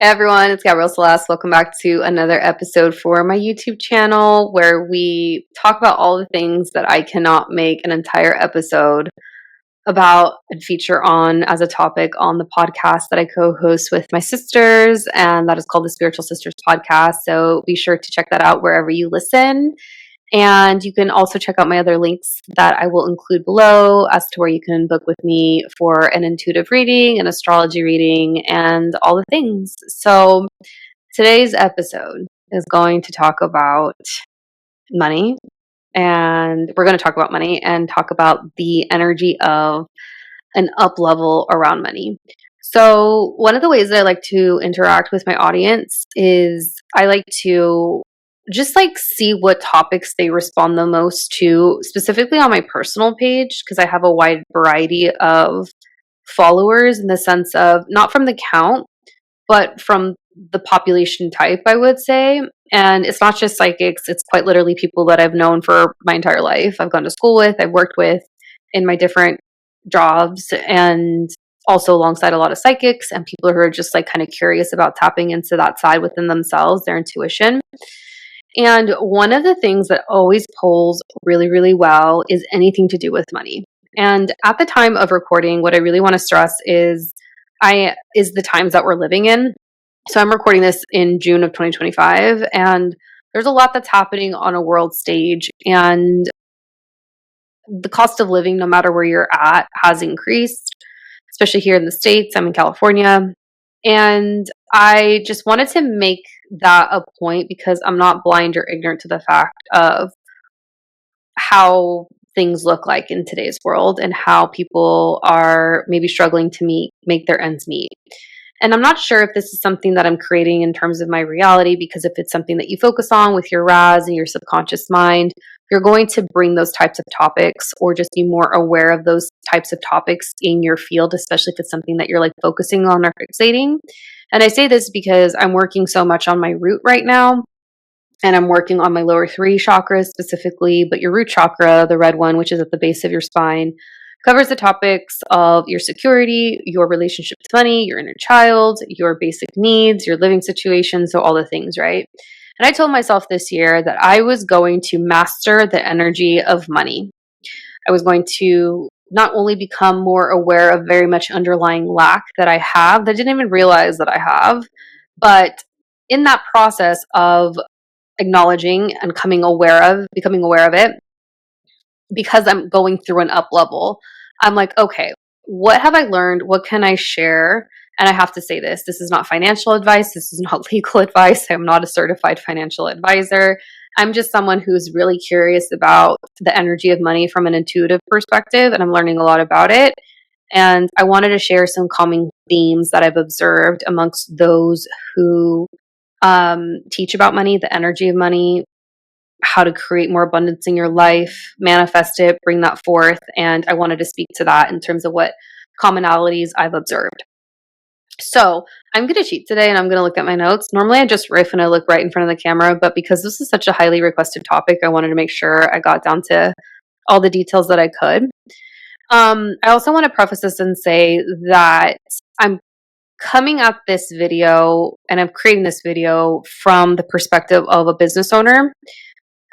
Hey everyone, it's Gabrielle Celeste. Welcome back to another episode for my YouTube channel where we talk about all the things that I cannot make an entire episode about and feature on as a topic on the podcast that I co-host with my sisters, and that is called the Spiritual Sisters Podcast. So be sure to check that out wherever you listen. And you can also check out my other links that I will include below as to where you can book with me for an intuitive reading, an astrology reading, and all the things. So today's episode is going to talk about money. And we're going to talk about money and talk about the energy of an up level around money. So one of the ways that I like to interact with my audience is I like to just like see what topics they respond the most to, specifically on my personal page, because I have a wide variety of followers in the sense of not from the count, but from the population type, I would say. And it's not just psychics, it's quite literally people that I've known for my entire life. I've gone to school with, I've worked with in my different jobs, and also alongside a lot of psychics and people who are just like kind of curious about tapping into that side within themselves, their intuition. And one of the things that always polls really, really well is anything to do with money. And at the time of recording, what I really want to stress is the times that we're living in. So I'm recording this in June of 2025, and there's a lot that's happening on a world stage, and the cost of living, no matter where you're at, has increased, especially here in the States. I'm in California. And I just wanted to make that a point because I'm not blind or ignorant to the fact of how things look like in today's world and how people are maybe struggling to make their ends meet. And I'm not sure if this is something that I'm creating in terms of my reality, because if it's something that you focus on with your RAS and your subconscious mind, you're going to bring those types of topics or just be more aware of those types of topics in your field, especially if it's something that you're like focusing on or fixating. And I say this because I'm working so much on my root right now, and I'm working on my lower three chakras specifically, but your root chakra, the red one, which is at the base of your spine, covers the topics of your security, your relationship with money, your inner child, your basic needs, your living situation, so all the things, right? And I told myself this year that I was going to master the energy of money. I was going to not only become more aware of very much underlying lack that I have, that I didn't even realize that I have, but in that process of acknowledging and becoming aware of it, because I'm going through an up level, I'm like, okay, what have I learned? What can I share? And I have to say this is not financial advice. This is not legal advice. I'm not a certified financial advisor. I'm just someone who's really curious about the energy of money from an intuitive perspective, and I'm learning a lot about it. And I wanted to share some common themes that I've observed amongst those who teach about money, the energy of money, how to create more abundance in your life, manifest it, bring that forth. And I wanted to speak to that in terms of what commonalities I've observed. So I'm going to cheat today and I'm going to look at my notes. Normally I just riff and I look right in front of the camera, but because this is such a highly requested topic, I wanted to make sure I got down to all the details that I could. I also want to preface this and say that I'm coming at this video and I'm creating this video from the perspective of a business owner,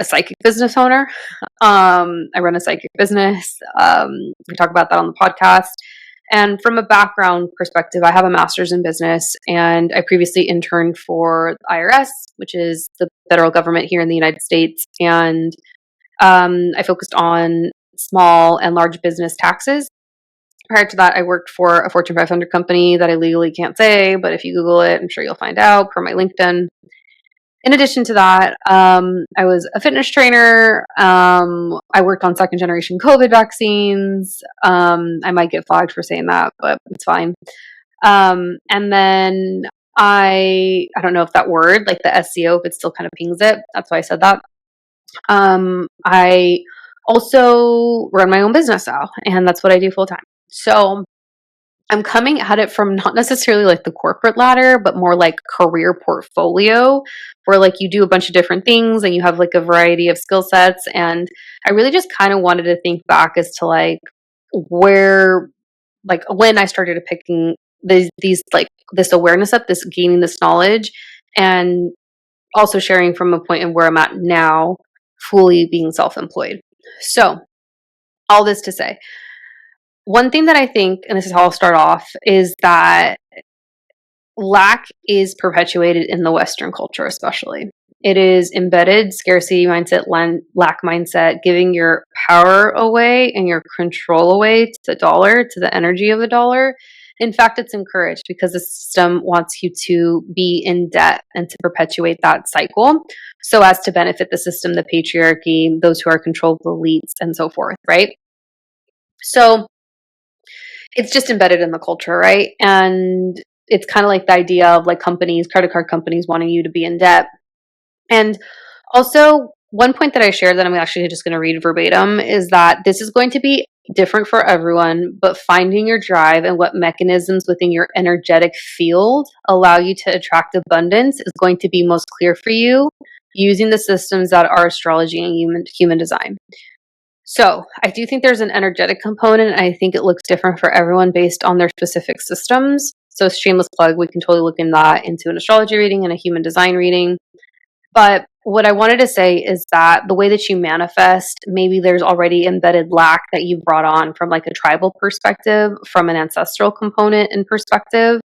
a psychic business owner. I run a psychic business. We talk about that on the podcast. And from a background perspective, I have a master's in business, and I previously interned for the IRS, which is the federal government here in the United States. And I focused on small and large business taxes. Prior to that, I worked for a Fortune 500 company that I legally can't say, but if you Google it, I'm sure you'll find out per my LinkedIn. In addition to that, I was a fitness trainer. I worked on second generation COVID vaccines. I might get flagged for saying that, but it's fine. And then I don't know if that word, like the SEO, if it still kind of pings it. That's why I said that. I also run my own business now, and that's what I do full time. So I'm coming at it from not necessarily like the corporate ladder, but more like career portfolio, where like you do a bunch of different things and you have like a variety of skill sets. And I really just kind of wanted to think back as to like where, like when I started these like this awareness up, this gaining this knowledge, and also sharing from a point of where I'm at now, fully being self-employed. So, all this to say, one thing that I think, and this is how I'll start off, is that lack is perpetuated in the Western culture, especially. It is embedded scarcity mindset, lack mindset, giving your power away and your control away to the dollar, to the energy of the dollar. In fact, it's encouraged because the system wants you to be in debt and to perpetuate that cycle so as to benefit the system, the patriarchy, those who are controlled, the elites, and so forth, right? So it's just embedded in the culture, right? And it's kind of like the idea of like companies, credit card companies wanting you to be in debt. And also, one point that I shared that I'm actually just going to read verbatim is that this is going to be different for everyone, but finding your drive and what mechanisms within your energetic field allow you to attract abundance is going to be most clear for you using the systems that are astrology and human design. So I do think there's an energetic component, and I think it looks different for everyone based on their specific systems. So shameless plug, we can totally look in that into an astrology reading and a human design reading. But what I wanted to say is that the way that you manifest, maybe there's already embedded lack that you've brought on from like a tribal perspective, from an ancestral component and perspective.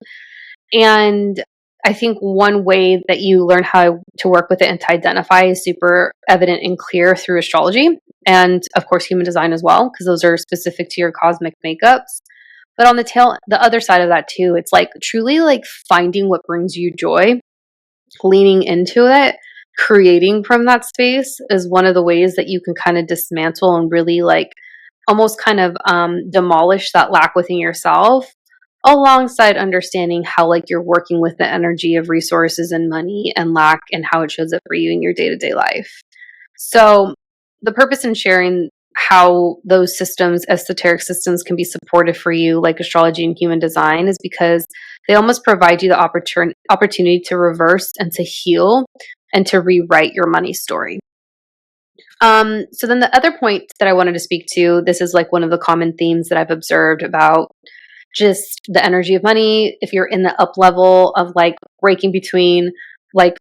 And I think one way that you learn how to work with it and to identify is super evident and clear through astrology and of course human design as well, because those are specific to your cosmic makeups. But on the other side of that too, it's like truly like finding what brings you joy, leaning into it, creating from that space is one of the ways that you can kind of dismantle and really like almost kind of demolish that lack within yourself, alongside understanding how like you're working with the energy of resources and money and lack and how it shows up for you in your day-to-day life. So the purpose in sharing how those systems, esoteric systems, can be supportive for you, like astrology and human design, is because they almost provide you the opportunity to reverse and to heal and to rewrite your money story. So then the other point that I wanted to speak to, this is like one of the common themes that I've observed about just the energy of money. If you're in the up level of like breaking between like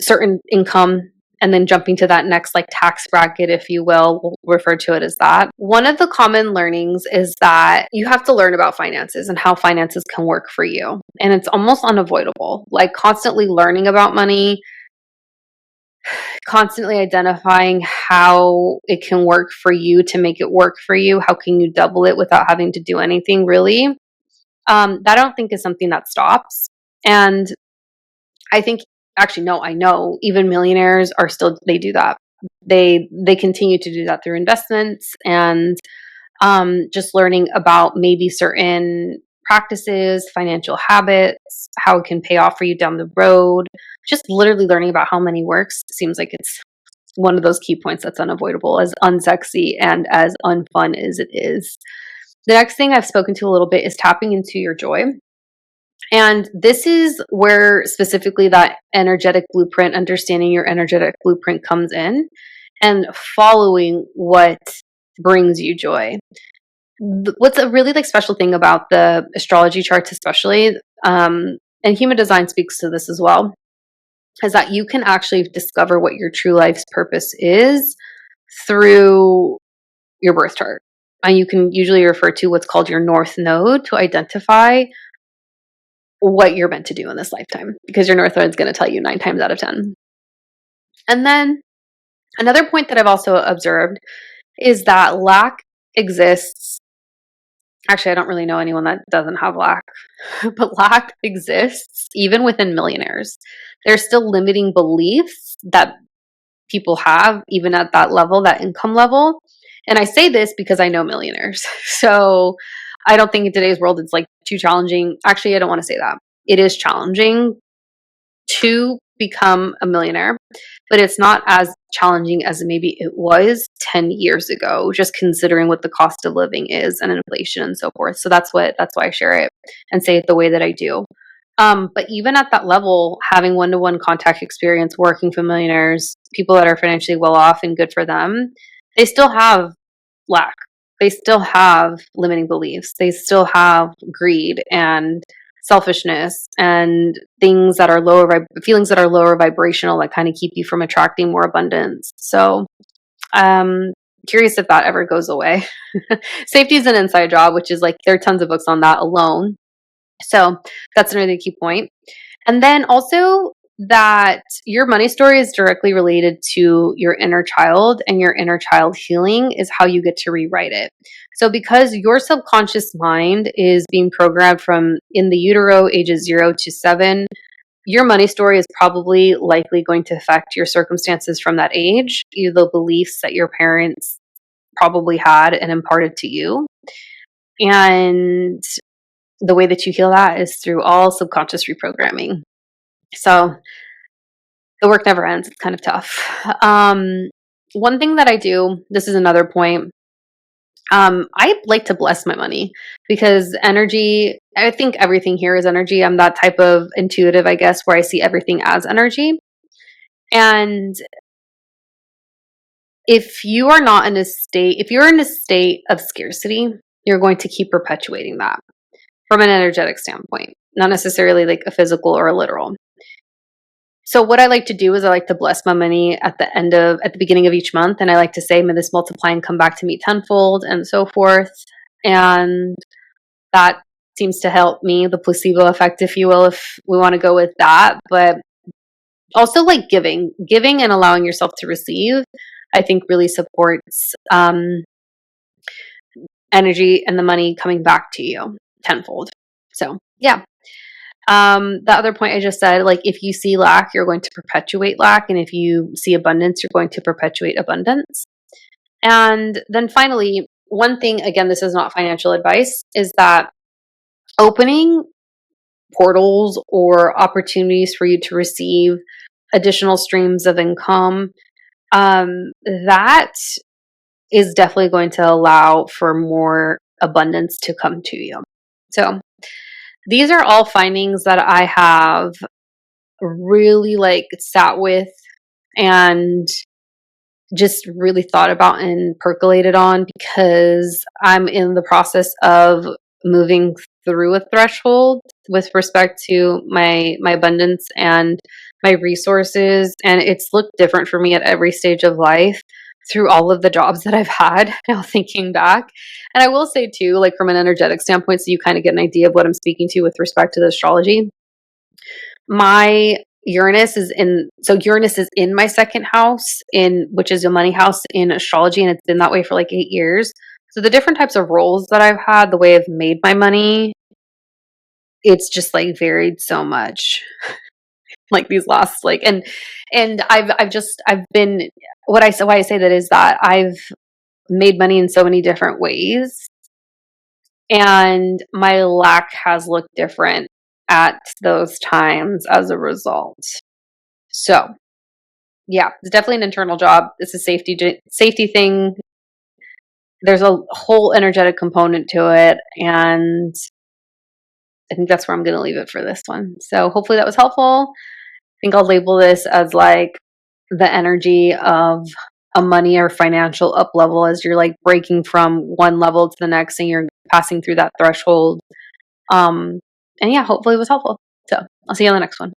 certain income and then jumping to that next like tax bracket, if you will, we'll refer to it as that. One of the common learnings is that you have to learn about finances and how finances can work for you. And it's almost unavoidable, like constantly learning about money, constantly identifying how it can work for you to make it work for you. How can you double it without having to do anything really? That I don't think is something that stops. And I think actually, no, I know even millionaires are still, they do that. They continue to do that through investments and just learning about maybe certain practices, financial habits, how it can pay off for you down the road. Just literally learning about how money works seems like it's one of those key points that's unavoidable, as unsexy and as unfun as it is. The next thing I've spoken to a little bit is tapping into your joy. And this is where specifically that energetic blueprint, understanding your energetic blueprint comes in and following what brings you joy. What's a really like special thing about the astrology charts, especially, and human design speaks to this as well, is that you can actually discover what your true life's purpose is through your birth chart. And you can usually refer to what's called your north node to identify what you're meant to do in this lifetime, because your north node is going to tell you 9 times out of 10. And then another point that I've also observed is that lack exists. Actually, I don't really know anyone that doesn't have lack, but lack exists even within millionaires. There's still limiting beliefs that people have, even at that level, that income level. And I say this because I know millionaires. So I don't think in today's world it's like too challenging. Actually, I don't want to say that. It is challenging to become a millionaire, but it's not as challenging as maybe it was 10 years ago, just considering what the cost of living is and inflation and so forth. So that's why I share it and say it the way that I do. But even at that level, having one-to-one contact experience, working for millionaires, people that are financially well off and good for them, they still have lack. they still have limiting beliefs. They still have greed and selfishness and things that are feelings that are lower vibrational that kind of keep you from attracting more abundance. So, curious if that ever goes away. Safety is an inside job, which is like there are tons of books on that alone. So that's another key point. And then also that your money story is directly related to your inner child, and your inner child healing is how you get to rewrite it. So because your subconscious mind is being programmed from in the utero ages 0 to 7, your money story is probably likely going to affect your circumstances from that age, the beliefs that your parents probably had and imparted to you. And the way that you heal that is through all subconscious reprogramming. So the work never ends. It's kind of tough. One thing that I do, this is another point. I like to bless my money because energy, I think everything here is energy. I'm that type of intuitive, I guess, where I see everything as energy. And if you are not in a state, if you're in a state of scarcity, you're going to keep perpetuating that from an energetic standpoint, not necessarily like a physical or a literal. So what I like to do is I like to bless my money at the beginning of each month, and I like to say, may this multiply and come back to me tenfold, and so forth. And that seems to help me, the placebo effect, if you will, if we want to go with that. But also like giving and allowing yourself to receive, I think really supports energy and the money coming back to you tenfold. So yeah. The other point I just said, like if you see lack, you're going to perpetuate lack. And if you see abundance, you're going to perpetuate abundance. And then finally, one thing, again, this is not financial advice, is that opening portals or opportunities for you to receive additional streams of income, that is definitely going to allow for more abundance to come to you. So these are all findings that I have really like sat with and just really thought about and percolated on, because I'm in the process of moving through a threshold with respect to my abundance and my resources, and it's looked different for me at every stage of life through all of the jobs that I've had, now thinking back. And I will say too, like from an energetic standpoint, so you kind of get an idea of what I'm speaking to with respect to the astrology, my Uranus is in my second house, which is a money house in astrology, and it's been that way for like 8 years. So the different types of roles that I've had, the way I've made my money, it's just like varied so much. Like these last and I've been why I say that is that I've made money in so many different ways, and my lack has looked different at those times as a result. So yeah, it's definitely an internal job. It's a safety thing. There's a whole energetic component to it, and I think that's where I'm going to leave it for this one. So hopefully that was helpful. I think I'll label this as like the energy of a money or financial up level as you're like breaking from one level to the next and you're passing through that threshold. And yeah, hopefully it was helpful. So I'll see you on the next one.